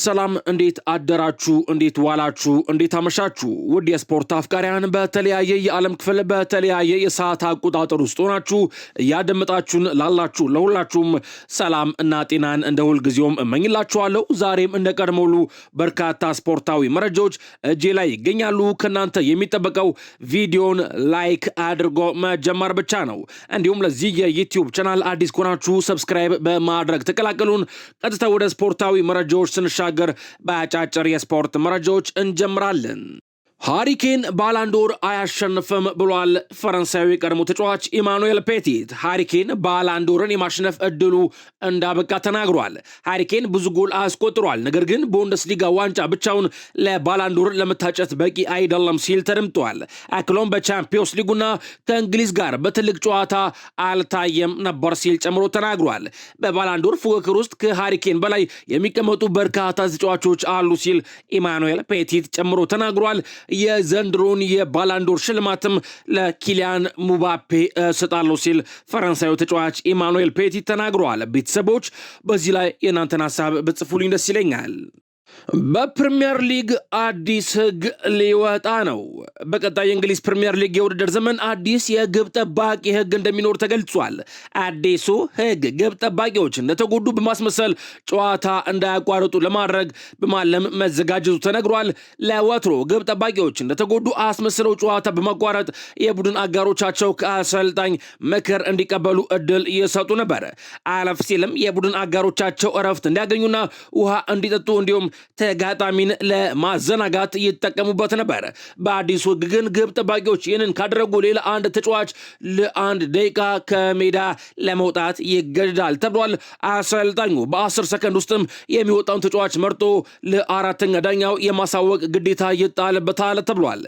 ሰላም እንዴት አደራችሁ እንዴት ዋላችሁ እንዴት አመሻችሁ ውድ የስፖርት አፍቃሪያን በተለያየ የዓለም ክፍል በተለያየ የሰዓት አቆጣጠር ውስጥ ሆናችሁ ያደምጣችሁን ላላችሁ ለሁላችሁም ሰላም እና ጤናን እንደ ሁል ጊዜውም እመኝላችኋለሁ። ዛሬም እንደ ቀድሞሉ በርካታ ስፖርታዊ መረጃዎች እጄ ላይ ይገኛሉ። ከናንተ የሚጠበቀው ቪዲዮን ላይክ አድርጎ መጀመር ብቻ ነው። እንዲሁም ለዚህ የዩቲዩብ ቻናል አዲስ ከሆናችሁ ሰብስክራይብ በማድረግ ተቀላቀሉን። ቀጥታ ወደ ስፖርታዊ መረጃዎች ስንሻገር በአጫጭር የስፖርት መረጃዎች እንጀምራለን። ሃሪኬን ባላንዶር አያሸንፍም ብሏል ፈረንሳዊ ቀድሞ ተጫዋች ኢማኑኤል ፔቲት። ሃሪኬን ባላንዶርን የማሸነፍ እድሉ እንዳበቃ ተናግሯል። ሃሪኬን ብዙ ጎል አስቆጥሯል፣ ነገር ግን ቡንደስሊጋ ዋንጫ ብቻውን ለባላንዶር ለመታጨት በቂ አይደለም ሲል ተደምጧል። አክሎም በቻምፒዮንስ ሊጉና ከእንግሊዝ ጋር በትልቅ ጨዋታ አልታየም ነበር ሲል ጨምሮ ተናግሯል። በባላንዶር ፉክክር ውስጥ ከሃሪኬን በላይ የሚቀመጡ በርካታ ተጫዋቾች አሉ ሲል ኢማኑኤል ፔቲት ጨምሮ ተናግሯል። የዘንድሮን የባላንዶር ሽልማትም ለኪሊያን ሙባፔ ሰጣለው ሲል ፈረንሳዩ ተጫዋች ኢማኑኤል ፔቲት ተናግሯል። ቤተሰቦች በዚህ ላይ የእናንተን ሐሳብ ብጽፉልኝ ደስ ይለኛል። በፕሪሚየር ሊግ አዲስ ህግ ሊወጣ ነው። በቀጣይ የእንግሊዝ ፕሪሚየር ሊግ የውድድር ዘመን አዲስ የግብ ጠባቂ ህግ እንደሚኖር ተገልጿል። አዲሱ ህግ ግብ ጠባቂዎች እንደተጎዱ በማስመሰል ጨዋታ እንዳያቋርጡ ለማድረግ በማለም መዘጋጀቱ ተነግሯል። ለወትሮ ግብ ጠባቂዎች እንደተጎዱ አስመስለው ጨዋታ በማቋረጥ የቡድን አጋሮቻቸው ከአሰልጣኝ ምክር እንዲቀበሉ እድል እየሰጡ ነበር። አለፍ ሲልም የቡድን አጋሮቻቸው እረፍት እንዲያገኙና ውሃ እንዲጠጡ እንዲሁም ተጋጣሚን ለማዘናጋት ይጠቀሙበት ነበር። በአዲሱ ህግ ግን ግብ ጠባቂዎች ይህንን ካደረጉ ሌላ አንድ ተጫዋች ለአንድ ደቂቃ ከሜዳ ለመውጣት ይገደዳል ተብሏል። አሰልጣኙ በ10 ሰከንድ ውስጥም የሚወጣውን ተጫዋች መርጦ ለአራተኛ ዳኛው የማሳወቅ ግዴታ ይጣልበታል ተብሏል።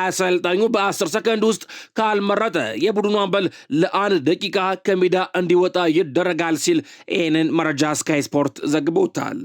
አሰልጣኙ በ10 ሰከንድ ውስጥ ካልመረጠ የቡድኑ አምበል ለአንድ ደቂቃ ከሜዳ እንዲወጣ ይደረጋል ሲል ይህንን መረጃ ስካይ ስፖርት ዘግቦታል።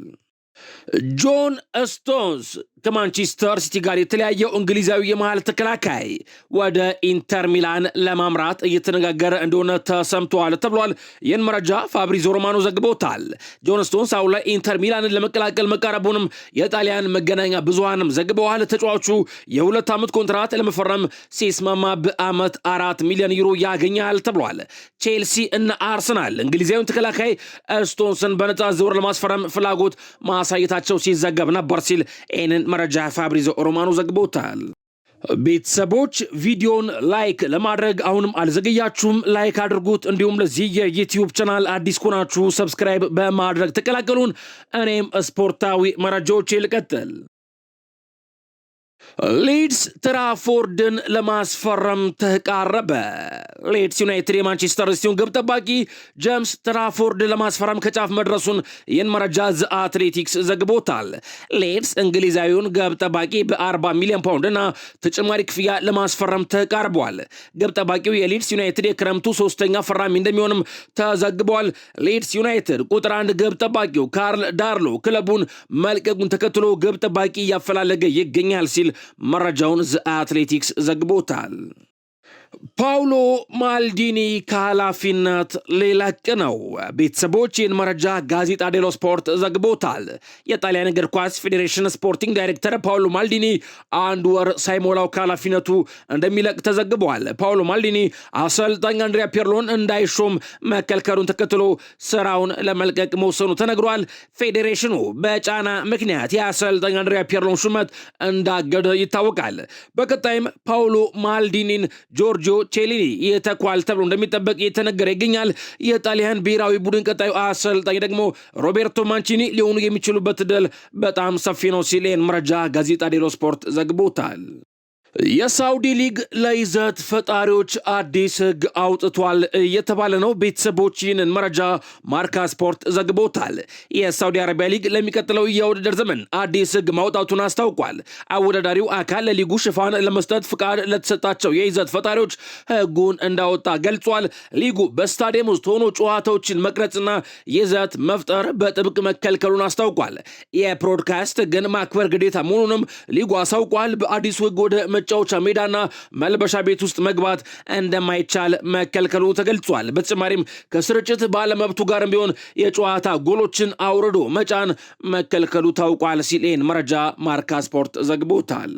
ጆን ስቶንስ ከማንቸስተር ሲቲ ጋር የተለያየው እንግሊዛዊ የመሃል ተከላካይ ወደ ኢንተር ሚላን ለማምራት እየተነጋገረ እንደሆነ ተሰምቷል ተብሏል። ይህን መረጃ ፋብሪዞ ሮማኖ ዘግቦታል። ጆን ስቶንስ አሁን ላይ ኢንተር ሚላንን ለመቀላቀል መቃረቡንም የጣሊያን መገናኛ ብዙሃንም ዘግበዋል። ተጫዋቹ የ2 ዓመት ኮንትራት ለመፈረም ሲስማማ በዓመት 4 ሚሊዮን ዩሮ ያገኛል ተብሏል። ቼልሲ እና አርሰናል እንግሊዛዊውን ተከላካይ ስቶንስን በነጻ ዝውውር ለማስፈረም ፍላጎት ማሳየታቸው ሲዘገብ ነበር ሲል ይህንን መረጃ ፋብሪዞ ሮማኖ ዘግቦታል። ቤተሰቦች ቪዲዮን ላይክ ለማድረግ አሁንም አልዘገያችሁም፣ ላይክ አድርጉት። እንዲሁም ለዚህ የዩቲዩብ ቻናል አዲስ ኮናችሁ ሰብስክራይብ በማድረግ ተቀላቀሉን። እኔም ስፖርታዊ መረጃዎች ልቀጥል። ሊድስ ትራፎርድን ለማስፈረም ተቃረበ። ሊድስ ዩናይትድ የማንቸስተር ሲቲውን ግብ ጠባቂ ጄምስ ትራፎርድ ለማስፈረም ከጫፍ መድረሱን ይህን መረጃ ዘ አትሌቲክስ ዘግቦታል። ሊድስ እንግሊዛዊውን ግብ ጠባቂ በ40 ሚሊዮን ፓውንድ እና ተጨማሪ ክፍያ ለማስፈረም ተቃርቧል። ግብ ጠባቂው የሊድስ ዩናይትድ የክረምቱ 3ኛ ፈራሚ እንደሚሆንም ተዘግቧል። ሊድስ ዩናይትድ ቁጥር 1 ግብ ጠባቂው ካርል ዳርሎ ክለቡን መልቀቁን ተከትሎ ግብ ጠባቂ እያፈላለገ ይገኛል ሲል መረጃውን ዘ አትሌቲክስ ዘግቦታል። ፓውሎ ማልዲኒ ከኃላፊነት ሊለቅ ነው። ቤተሰቦች ይህን መረጃ ጋዜጣ ዴሎ ስፖርት ዘግቦታል። የጣሊያን እግር ኳስ ፌዴሬሽን ስፖርቲንግ ዳይሬክተር ፓውሎ ማልዲኒ 1 ወር ሳይሞላው ከኃላፊነቱ እንደሚለቅ ተዘግቧል። ፓውሎ ማልዲኒ አሰልጣኝ አንድሪያ ፒርሎን እንዳይሾም መከልከሉን ተከትሎ ስራውን ለመልቀቅ መወሰኑ ተነግሯል። ፌዴሬሽኑ በጫና ምክንያት የአሰልጣኝ አንድሪያ ፒርሎን ሹመት እንዳገደ ይታወቃል። በቀጣይም ፓውሎ ማልዲኒን ጆርጂዮ ቼሊኒ የተኳል ተብሎ እንደሚጠበቅ የተነገረ ይገኛል። የጣሊያን ብሔራዊ ቡድን ቀጣዩ አሰልጣኝ ደግሞ ሮቤርቶ ማንቺኒ ሊሆኑ የሚችሉበት ዕድል በጣም ሰፊ ነው ሲል መረጃ ጋዜጣ ዴሎ ስፖርት ዘግቦታል። የሳውዲ ሊግ ለይዘት ፈጣሪዎች አዲስ ህግ አውጥቷል እየተባለ ነው። ቤተሰቦች ይህንን መረጃ ማርካ ስፖርት ዘግቦታል። የሳውዲ አረቢያ ሊግ ለሚቀጥለው የውድድር ዘመን አዲስ ህግ ማውጣቱን አስታውቋል። አወዳዳሪው አካል ለሊጉ ሽፋን ለመስጠት ፍቃድ ለተሰጣቸው የይዘት ፈጣሪዎች ህጉን እንዳወጣ ገልጿል። ሊጉ በስታዲየም ውስጥ ሆኖ ጨዋታዎችን መቅረጽና ይዘት መፍጠር በጥብቅ መከልከሉን አስታውቋል። የብሮድካስት ህግን ማክበር ግዴታ መሆኑንም ሊጉ አሳውቋል። በአዲሱ ህግ ወደ መጫወቻ ሜዳና መልበሻ ቤት ውስጥ መግባት እንደማይቻል መከልከሉ ተገልጿል። በተጨማሪም ከስርጭት ባለመብቱ ጋርም ቢሆን የጨዋታ ጎሎችን አውርዶ መጫን መከልከሉ ታውቋል ሲል ይህን መረጃ ማርካ ስፖርት ዘግቦታል።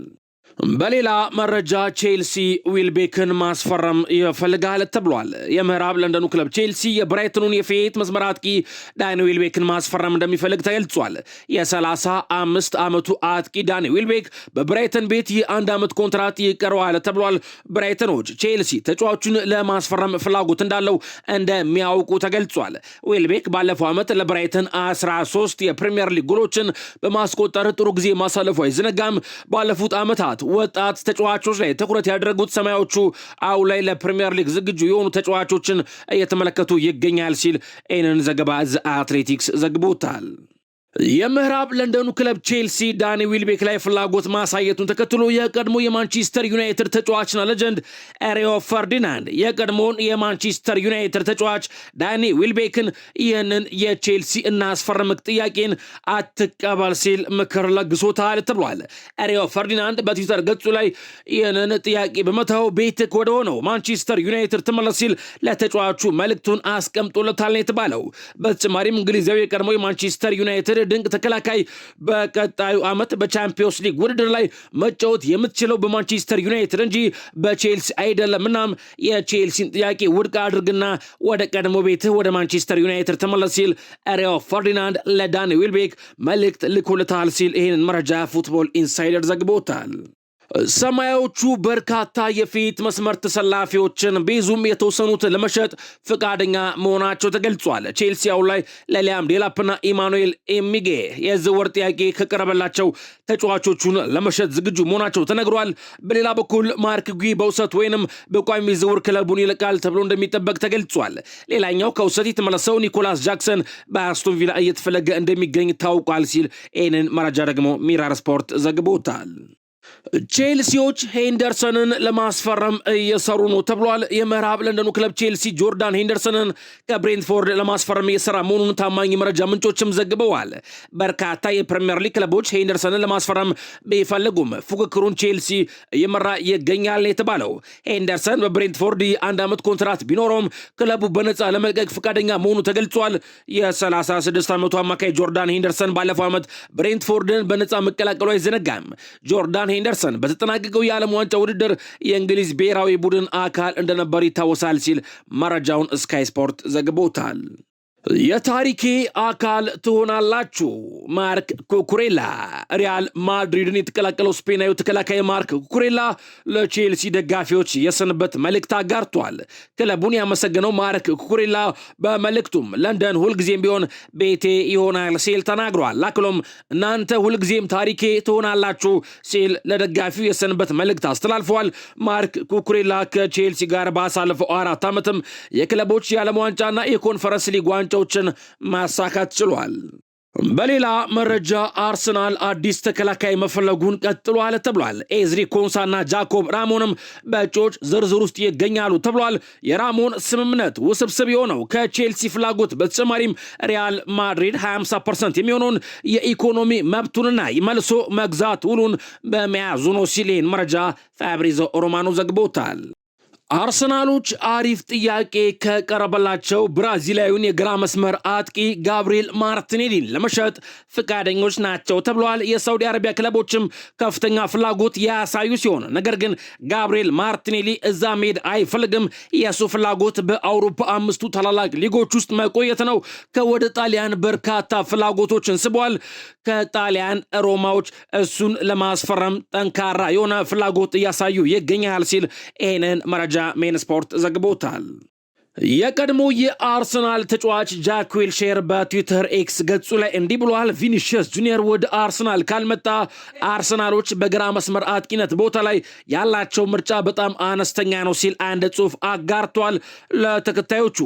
በሌላ መረጃ ቼልሲ ዊልቤክን ማስፈረም ይፈልጋል ተብሏል። የምዕራብ ለንደኑ ክለብ ቼልሲ የብራይተኑን የፊት መስመር አጥቂ ዳኒ ዊልቤክን ማስፈረም እንደሚፈልግ ተገልጿል። የ35 ዓመቱ አጥቂ ዳኒ ዊልቤክ በብራይተን ቤት የ1 ዓመት ኮንትራት ይቀረዋል ተብሏል። ብራይተኖች ቼልሲ ተጫዋቹን ለማስፈረም ፍላጎት እንዳለው እንደሚያውቁ ተገልጿል። ዊልቤክ ባለፈው ዓመት ለብራይተን 13 የፕሪሚየር ሊግ ጎሎችን በማስቆጠር ጥሩ ጊዜ ማሳለፉ አይዘነጋም። ባለፉት ዓመታት ወጣት ተጫዋቾች ላይ ትኩረት ያደረጉት ሰማያዎቹ አሁን ላይ ለፕሪሚየር ሊግ ዝግጁ የሆኑ ተጫዋቾችን እየተመለከቱ ይገኛል ሲል ኤነን ዘገባ ዘ አትሌቲክስ ዘግቦታል። የምዕራብ ለንደኑ ክለብ ቼልሲ ዳኒ ዊልቤክ ላይ ፍላጎት ማሳየቱን ተከትሎ የቀድሞ የማንቸስተር ዩናይትድ ተጫዋችና ሌጀንድ ሪዮ ፈርዲናንድ የቀድሞውን የማንቸስተር ዩናይትድ ተጫዋች ዳኒ ዊልቤክን ይህንን የቼልሲ እናስፈርምክ ጥያቄን አትቀበል ሲል ምክር ለግሶታል ተብሏል። ሪዮ ፈርዲናንድ በትዊተር ገጹ ላይ ይህንን ጥያቄ በመተው ቤትክ ወደ ሆነው ማንቸስተር ዩናይትድ ተመለስ ሲል ለተጫዋቹ መልእክቱን አስቀምጦለታል ነው የተባለው። በተጨማሪም እንግሊዛዊ የቀድሞ የማንቸስተር ዩናይትድ ድንቅ ተከላካይ በቀጣዩ ዓመት በቻምፒዮንስ ሊግ ውድድር ላይ መጫወት የምትችለው በማንቸስተር ዩናይትድ እንጂ በቼልሲ አይደለም። እናም የቼልሲን ጥያቄ ውድቅ አድርግና ወደ ቀድሞ ቤትህ ወደ ማንቸስተር ዩናይትድ ተመለስ ሲል ሪዮ ፈርዲናንድ ለዳኒ ዊልቤክ መልእክት ልኮልታል ሲል ይህንን መረጃ ፉትቦል ኢንሳይደር ዘግቦታል። ሰማያዎቹ በርካታ የፊት መስመር ተሰላፊዎችን ቢይዙም የተወሰኑት ለመሸጥ ፈቃደኛ መሆናቸው ተገልጿል። ቼልሲያው ላይ ለሊያም ዴላፕና ኢማኑኤል ኤሚጌ የዝውውር ጥያቄ ከቀረበላቸው ተጫዋቾቹን ለመሸጥ ዝግጁ መሆናቸው ተነግሯል። በሌላ በኩል ማርክ ጉይ በውሰት ወይንም በቋሚ ዝውውር ክለቡን ይለቃል ተብሎ እንደሚጠበቅ ተገልጿል። ሌላኛው ከውሰት የተመለሰው ኒኮላስ ጃክሰን በአስቶን ቪላ እየተፈለገ እንደሚገኝ ታውቋል ሲል ይህንን መረጃ ደግሞ ሚራር ስፖርት ዘግቦታል። ቼልሲዎች ሄንደርሰንን ለማስፈረም እየሰሩ ነው ተብሏል። የምዕራብ ለንደኑ ክለብ ቼልሲ ጆርዳን ሄንደርሰንን ከብሬንትፎርድ ለማስፈረም እየሰራ መሆኑን ታማኝ መረጃ ምንጮችም ዘግበዋል። በርካታ የፕሪሚየር ሊግ ክለቦች ሄንደርሰንን ለማስፈረም ቢፈልጉም ፉክክሩን ቼልሲ እየመራ ይገኛል የተባለው ሄንደርሰን በብሬንትፎርድ የ1 ዓመት ኮንትራት ቢኖረውም ክለቡ በነፃ ለመልቀቅ ፈቃደኛ መሆኑ ተገልጿል። የ36 ዓመቱ አማካይ ጆርዳን ሄንደርሰን ባለፈው ዓመት ብሬንትፎርድን በነፃ መቀላቀሉ አይዘነጋም። ጆርዳን ሄንደርሰን በተጠናቀቀው የዓለም ዋንጫ ውድድር የእንግሊዝ ብሔራዊ ቡድን አካል እንደነበር ይታወሳል ሲል መረጃውን ስካይ ስፖርት ዘግቦታል። የታሪኬ አካል ትሆናላችሁ። ማርክ ኩኩሬላ ሪያል ማድሪድን የተቀላቀለው ስፔናዊ ተከላካይ ማርክ ኩኩሬላ ለቼልሲ ደጋፊዎች የሰንበት መልእክት አጋርቷል። ክለቡን ያመሰገነው ማርክ ኩኩሬላ በመልእክቱም ለንደን ሁልጊዜም ቢሆን ቤቴ ይሆናል ሲል ተናግሯል። አክሎም እናንተ ሁልጊዜም ታሪኬ ትሆናላችሁ ሲል ለደጋፊው የሰንበት መልእክት አስተላልፈዋል። ማርክ ኩኩሬላ ከቼልሲ ጋር ባሳለፈው 4 ዓመትም የክለቦች የዓለም ዋንጫና የኮንፈረንስ ሊግ ዋንጫ ማሳካት ችሏል። በሌላ መረጃ አርሰናል አዲስ ተከላካይ መፈለጉን ቀጥሏል ተብሏል። ኤዝሪ ኮንሳና ጃኮብ ራሞንም በእጩዎች ዝርዝር ውስጥ ይገኛሉ ተብሏል። የራሞን ስምምነት ውስብስብ የሆነው ከቼልሲ ፍላጎት በተጨማሪም ሪያል ማድሪድ 50% የሚሆነውን የኢኮኖሚ መብቱንና መልሶ መግዛት ውሉን በመያዙ ነው ሲል መረጃ ፋብሪዞ ሮማኖ ዘግቦታል። አርሰናሎች አሪፍ ጥያቄ ከቀረበላቸው ብራዚላዊውን የግራ መስመር አጥቂ ጋብሪኤል ማርቲኔሊን ለመሸጥ ፈቃደኞች ናቸው ተብሏል። የሳውዲ አረቢያ ክለቦችም ከፍተኛ ፍላጎት ያሳዩ ሲሆን ነገር ግን ጋብሪኤል ማርቲኔሊ እዛ መሄድ አይፈልግም። የሱ ፍላጎት በአውሮፓ 5ቱ ታላላቅ ሊጎች ውስጥ መቆየት ነው። ከወደ ጣሊያን በርካታ ፍላጎቶችን ስቧል። ከጣሊያን ሮማዎች እሱን ለማስፈረም ጠንካራ የሆነ ፍላጎት እያሳዩ ይገኛል ሲል ይህንን መረጃ ሜን ስፖርት ዘግቦታል። የቀድሞ የአርሰናል ተጫዋች ጃክ ዊልሼር በትዊተር ኤክስ ገጹ ላይ እንዲህ ብሏል። ቪኒሺየስ ጁኒየር ወደ አርሰናል ካልመጣ አርሰናሎች በግራ መስመር አጥቂነት ቦታ ላይ ያላቸው ምርጫ በጣም አነስተኛ ነው ሲል አንድ ጽሑፍ አጋርቷል። ለተከታዮቹ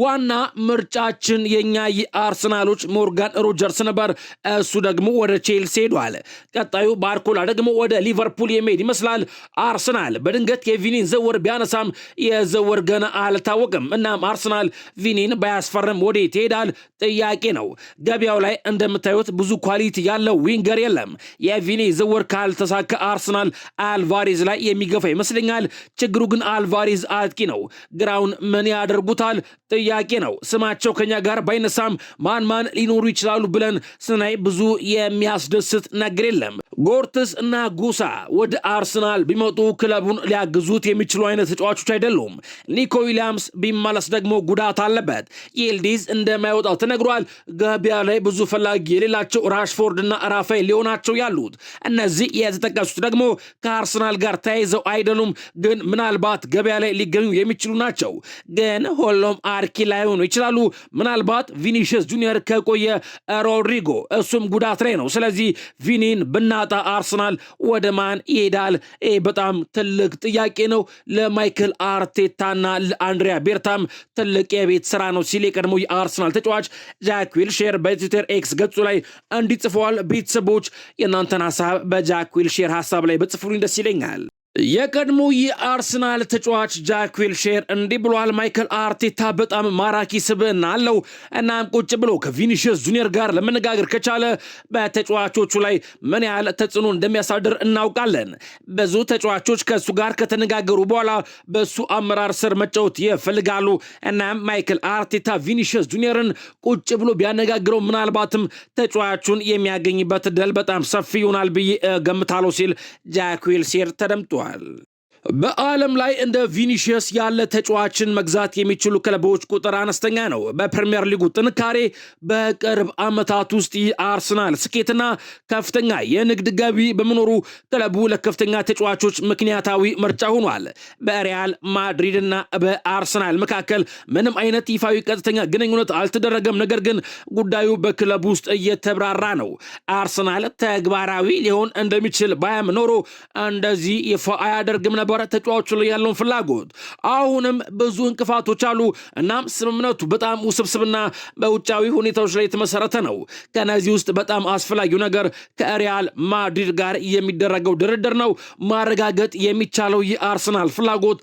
ዋና ምርጫችን የኛ የአርሰናሎች ሞርጋን ሮጀርስ ነበር፣ እሱ ደግሞ ወደ ቼልሲ ሄዷል። ቀጣዩ ባርኮላ ደግሞ ወደ ሊቨርፑል የሚሄድ ይመስላል። አርሰናል በድንገት የቪኒን ዝውውር ቢያነሳም የዝውውር ገና አልታወቅም። እናም አርሰናል ቪኒን ባያስፈርም ወዴት ይሄዳል ጥያቄ ነው። ገበያው ላይ እንደምታዩት ብዙ ኳሊቲ ያለው ዊንገር የለም። የቪኒ ዝውውር ካልተሳካ አርሰናል አልቫሬዝ ላይ የሚገፋ ይመስለኛል። ችግሩ ግን አልቫሬዝ አጥቂ ነው። ግራውን ምን ያደርጉታል ጥያቄ ነው። ስማቸው ከኛ ጋር ባይነሳም ማን ሊኖሩ ይችላሉ ብለን ስናይ ብዙ የሚያስደስት ነገር የለም። ጎርትስ እና ጉሳ ወደ አርሰናል ቢመጡ ክለቡን ሊያግዙት የሚችሉ አይነት ተጫዋቾች አይደሉም። ኒኮ ዊሊያምስ ቢመለስ ደግሞ ጉዳት አለበት። ይልዲዝ እንደማይወጣው ተነግሯል። ገበያ ላይ ብዙ ፈላጊ የሌላቸው ራሽፎርድ እና ራፋኤል ሊሆናቸው ያሉት እነዚህ የተጠቀሱት ደግሞ ከአርሰናል ጋር ተያይዘው አይደሉም፣ ግን ምናልባት ገበያ ላይ ሊገኙ የሚችሉ ናቸው። ግን ሁሉም አርኪ ላይሆኑ ይችላሉ። ምናልባት ቪኒሺየስ ጁኒየር ከቆየ ሮድሪጎ እሱም ጉዳት ላይ ነው። ስለዚህ ቪኒን ብናጣ አርሰናል ወደ ማን ይሄዳል? በጣም ትልቅ ጥያቄ ነው። ለማይክል አርቴታና ለአንድሪያ ቤርታም ትልቅ የቤት ስራ ነው ሲል የቀድሞ የአርሰናል ተጫዋች ጃክ ዊልሼር በትዊተር ኤክስ ገጹ ላይ እንዲጽፈዋል። ቤተሰቦች የእናንተን ሀሳብ በጃክ ዊልሼር ሀሳብ ላይ በጽፉልኝ ደስ ይለኛል። የቀድሞ የአርሰናል ተጫዋች ጃክ ዊልሼር እንዲህ ብሏል። ማይክል አርቴታ በጣም ማራኪ ስብዕና አለው። እናም ቁጭ ብሎ ከቪኒሺየስ ጁኒየር ጋር ለመነጋገር ከቻለ በተጫዋቾቹ ላይ ምን ያህል ተጽዕኖ እንደሚያሳድር እናውቃለን። ብዙ ተጫዋቾች ከእሱ ጋር ከተነጋገሩ በኋላ በእሱ አመራር ስር መጫወት ይፈልጋሉ። እናም ማይክል አርቴታ ቪኒሺየስ ጁኒየርን ቁጭ ብሎ ቢያነጋግረው ምናልባትም ተጫዋቹን የሚያገኝበት ዕድል በጣም ሰፊ ይሆናል ብዬ ገምታለሁ ሲል ጃክ ዊልሼር ተደምጧል። በዓለም ላይ እንደ ቪኒሺየስ ያለ ተጫዋችን መግዛት የሚችሉ ክለቦች ቁጥር አነስተኛ ነው። በፕሪሚየር ሊጉ ጥንካሬ በቅርብ ዓመታት ውስጥ የአርሰናል ስኬትና ከፍተኛ የንግድ ገቢ በመኖሩ ክለቡ ለከፍተኛ ተጫዋቾች ምክንያታዊ ምርጫ ሆኗል። በሪያል ማድሪድ እና በአርሰናል መካከል ምንም አይነት ይፋዊ ቀጥተኛ ግንኙነት አልተደረገም። ነገር ግን ጉዳዩ በክለቡ ውስጥ እየተብራራ ነው። አርሰናል ተግባራዊ ሊሆን እንደሚችል ባያም ኖሮ እንደዚህ ይፋ አያደርግም ነበር ተጫዋቹ ላይ ያለውን ፍላጎት። አሁንም ብዙ እንቅፋቶች አሉ። እናም ስምምነቱ በጣም ውስብስብና በውጫዊ ሁኔታዎች ላይ የተመሰረተ ነው። ከነዚህ ውስጥ በጣም አስፈላጊው ነገር ከሪያል ማድሪድ ጋር የሚደረገው ድርድር ነው። ማረጋገጥ የሚቻለው የአርሰናል ፍላጎት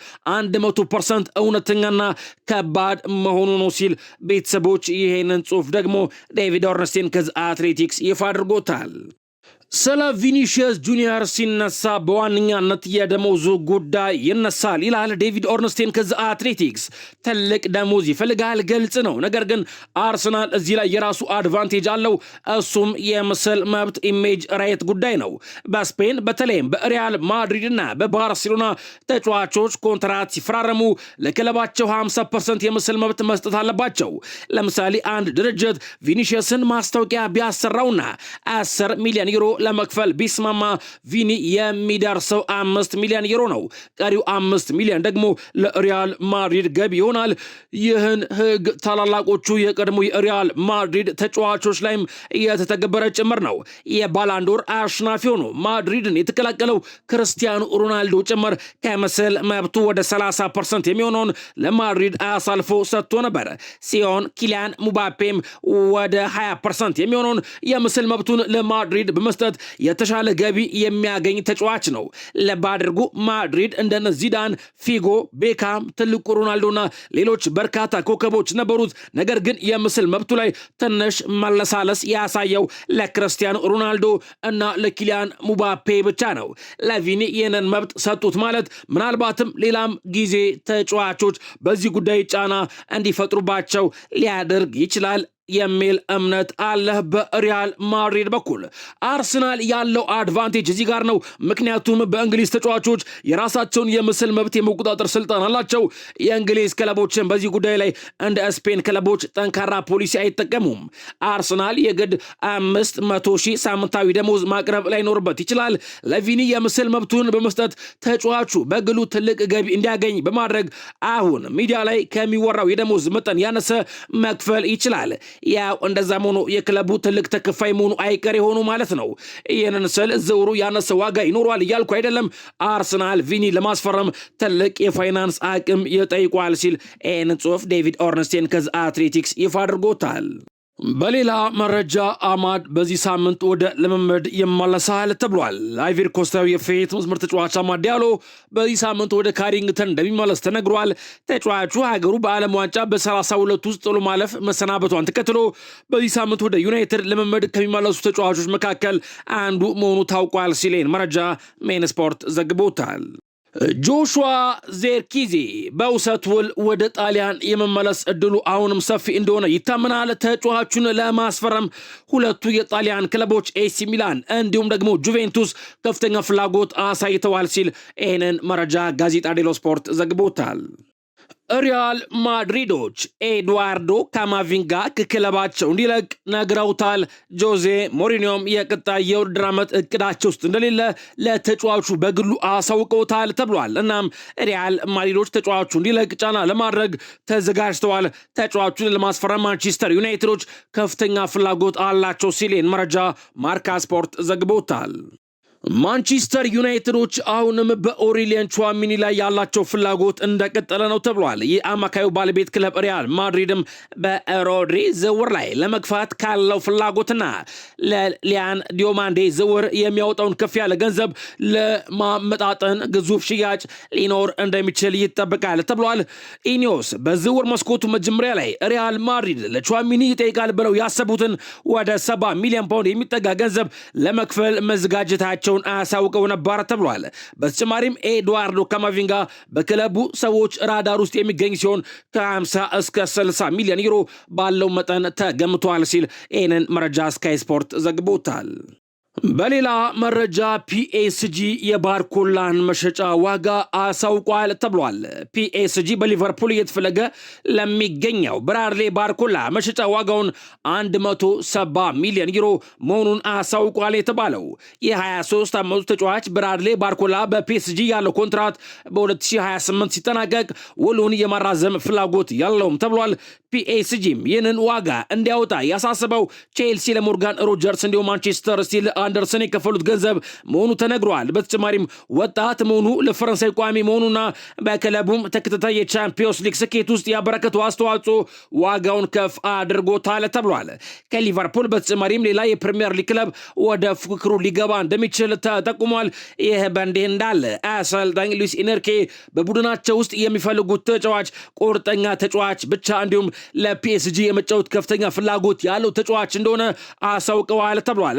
100% እውነተኛና ከባድ መሆኑ ነው ሲል ቤተሰቦች ይሄንን ጽሑፍ ደግሞ ዴቪድ ኦርንስቴን ከዚ አትሌቲክስ ይፋ አድርጎታል። ስለ ቪኒሺየስ ጁኒየር ሲነሳ በዋነኛነት የደሞዙ ጉዳይ ይነሳል ይላል ዴቪድ ኦርንስቴን ከዚ አትሌቲክስ። ትልቅ ደሞዝ ይፈልጋል፣ ግልጽ ነው። ነገር ግን አርሰናል እዚህ ላይ የራሱ አድቫንቴጅ አለው። እሱም የምስል መብት ኢሜጅ ራይት ጉዳይ ነው። በስፔን በተለይም በሪያል ማድሪድ እና በባርሴሎና ተጫዋቾች ኮንትራት ሲፈራረሙ ለክለባቸው 50% የምስል መብት መስጠት አለባቸው። ለምሳሌ አንድ ድርጅት ቪኒሺየስን ማስታወቂያ ቢያሰራውና 10 ሚሊዮን ዩሮ ለመክፈል ቢስማማ ቪኒ የሚደርሰው 5 ሚሊዮን ዩሮ ነው። ቀሪው 5 ሚሊዮን ደግሞ ለሪያል ማድሪድ ገቢ ይሆናል። ይህን ህግ ታላላቆቹ የቀድሞ የሪያል ማድሪድ ተጫዋቾች ላይም የተተገበረ ጭምር ነው። የባላንዶር አሸናፊ ሆኖ ማድሪድን የተቀላቀለው ክርስቲያኖ ሮናልዶ ጭምር ከምስል መብቱ ወደ 30% የሚሆነውን ለማድሪድ አሳልፎ ሰጥቶ ነበር ሲሆን ኪሊያን ሙባፔም ወደ 20% የሚሆነውን የምስል መብቱን ለማድሪድ በመስጠት የተሻለ ገቢ የሚያገኝ ተጫዋች ነው። ለባ አድርጉ ማድሪድ እንደነ ዚዳን፣ ፊጎ፣ ቤካም፣ ትልቁ ሮናልዶና ሌሎች በርካታ ኮከቦች ነበሩት። ነገር ግን የምስል መብቱ ላይ ትንሽ መለሳለስ ያሳየው ለክርስቲያኖ ሮናልዶ እና ለኪሊያን ሙባፔ ብቻ ነው። ለቪኒ ይህንን መብት ሰጡት ማለት ምናልባትም ሌላም ጊዜ ተጫዋቾች በዚህ ጉዳይ ጫና እንዲፈጥሩባቸው ሊያደርግ ይችላል የሚል እምነት አለ። በሪያል ማድሪድ በኩል አርሰናል ያለው አድቫንቴጅ እዚህ ጋር ነው። ምክንያቱም በእንግሊዝ ተጫዋቾች የራሳቸውን የምስል መብት የመቆጣጠር ስልጣን አላቸው። የእንግሊዝ ክለቦችን በዚህ ጉዳይ ላይ እንደ ስፔን ክለቦች ጠንካራ ፖሊሲ አይጠቀሙም። አርሰናል የግድ 500,000 ሳምንታዊ ደሞዝ ማቅረብ ላይኖርበት ይችላል። ለቪኒ የምስል መብቱን በመስጠት ተጫዋቹ በግሉ ትልቅ ገቢ እንዲያገኝ በማድረግ አሁን ሚዲያ ላይ ከሚወራው የደሞዝ መጠን ያነሰ መክፈል ይችላል። ያው እንደዛም ሆኖ የክለቡ ትልቅ ተከፋይ መሆኑ አይቀር የሆኑ ማለት ነው። ይህንን ስል ዝውውሩ ያነሰ ዋጋ ይኖረዋል እያልኩ አይደለም። አርሰናል ቪኒ ለማስፈረም ትልቅ የፋይናንስ አቅም ይጠይቋል ሲል ይህንን ጽሑፍ ዴቪድ ኦርንስቴን ከዚ አትሌቲክስ ይፋ አድርጎታል። በሌላ መረጃ አማድ በዚህ ሳምንት ወደ ልምምድ ይመለሳል ተብሏል። አይቮሪ ኮስታዊ የፊት መስመር ተጫዋች አማድ ዲያሎ በዚህ ሳምንት ወደ ካሪንግተን እንደሚመለስ ተነግሯል። ተጫዋቹ ሀገሩ በዓለም ዋንጫ በ32 ውስጥ ጥሎ ማለፍ መሰናበቷን ተከትሎ በዚህ ሳምንት ወደ ዩናይትድ ልምምድ ከሚመለሱ ተጫዋቾች መካከል አንዱ መሆኑ ታውቋል ሲል መረጃ ሜን ስፖርት ዘግቦታል። ጆሹዋ ዜርኪዚ በውሰት ውል ወደ ጣሊያን የመመለስ እድሉ አሁንም ሰፊ እንደሆነ ይታመናል። ተጫዋቹን ለማስፈረም ሁለቱ የጣሊያን ክለቦች ኤሲ ሚላን እንዲሁም ደግሞ ጁቬንቱስ ከፍተኛ ፍላጎት አሳይተዋል ሲል ይህንን መረጃ ጋዜጣ ዴሎ ስፖርት ዘግቦታል። ሪያል ማድሪዶች ኤድዋርዶ ካማቪንጋ ከክለባቸው እንዲለቅ ነግረውታል። ጆዜ ሞሪኒዮም የቀጣይ የውድድር ዓመት እቅዳቸው ውስጥ እንደሌለ ለተጫዋቹ በግሉ አሳውቀውታል ተብሏል። እናም ሪያል ማድሪዶች ተጫዋቹ እንዲለቅ ጫና ለማድረግ ተዘጋጅተዋል። ተጫዋቹን ለማስፈረም ማንቸስተር ዩናይትዶች ከፍተኛ ፍላጎት አላቸው ሲል መረጃ ማርካ ስፖርት ዘግቦታል። ማንቸስተር ዩናይትዶች አሁንም በኦሪሊያን ቹዋሚኒ ላይ ያላቸው ፍላጎት እንደቀጠለ ነው ተብሏል። የአማካዩ ባለቤት ክለብ ሪያል ማድሪድም በሮድሪ ዝውውር ላይ ለመግፋት ካለው ፍላጎትና ለሊያን ዲዮማንዴ ዝውውር የሚያወጣውን ከፍ ያለ ገንዘብ ለማመጣጠን ግዙፍ ሽያጭ ሊኖር እንደሚችል ይጠበቃል ተብሏል። ኢኒዮስ በዝውውር መስኮቱ መጀመሪያ ላይ ሪያል ማድሪድ ለቹዋሚኒ ይጠይቃል ብለው ያሰቡትን ወደ 70 ሚሊዮን ፓውንድ የሚጠጋ ገንዘብ ለመክፈል መዘጋጀታቸው አሳውቀው ነበር ተብሏል። በተጨማሪም ኤድዋርዶ ካማቪንጋ በክለቡ ሰዎች ራዳር ውስጥ የሚገኝ ሲሆን ከ50 እስከ 60 ሚሊዮን ዩሮ ባለው መጠን ተገምቷል ሲል ይህንን መረጃ ስካይ ስፖርት ዘግቦታል። በሌላ መረጃ ፒኤስጂ የባርኮላን መሸጫ ዋጋ አሳውቋል ተብሏል። ፒኤስጂ በሊቨርፑል እየተፈለገ ለሚገኘው ብራድሌ ባርኮላ መሸጫ ዋጋውን 170 ሚሊዮን ዩሮ መሆኑን አሳውቋል የተባለው የ23 ዓመቱ ተጫዋች ብራድሌ ባርኮላ በፒኤስጂ ያለው ኮንትራት በ2028 ሲጠናቀቅ ውሉን የማራዘም ፍላጎት ያለውም ተብሏል። ፒኤስጂም ይህንን ዋጋ እንዲያወጣ ያሳስበው ቼልሲ ለሞርጋን ሮጀርስ እንዲሁም ማንቸስተር ሲቲ አንደርሰን የከፈሉት ገንዘብ መሆኑ ተነግሯል። በተጨማሪም ወጣት መሆኑ ለፈረንሳይ ቋሚ መሆኑና በክለቡም ተከታታይ የቻምፒዮንስ ሊግ ስኬት ውስጥ ያበረከቱ አስተዋጽኦ ዋጋውን ከፍ አድርጎታል ተብሏል። ከሊቨርፑል በተጨማሪም ሌላ የፕሪሚየር ሊግ ክለብ ወደ ፉክክሩ ሊገባ እንደሚችል ተጠቁሟል። ይህ በእንዲህ እንዳለ አሰልጣኝ ሉዊስ ኢነርኬ በቡድናቸው ውስጥ የሚፈልጉት ተጫዋች ቁርጠኛ ተጫዋች ብቻ እንዲሁም ለፒኤስጂ የመጫወት ከፍተኛ ፍላጎት ያለው ተጫዋች እንደሆነ አሳውቀዋል ተብሏል።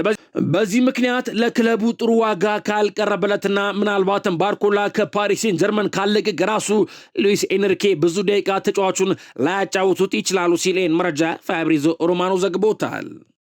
በዚህ ምክንያት ለክለቡ ጥሩ ዋጋ ካልቀረበለትና ምናልባትም ባርኮላ ከፓሪስ ሴን ጀርመን ካለቀቅ ራሱ ሉዊስ ኤንሪኬ ብዙ ደቂቃ ተጫዋቹን ላያጫውቱት ይችላሉ ሲል መረጃ ፋብሪዞ ሮማኖ ዘግቦታል።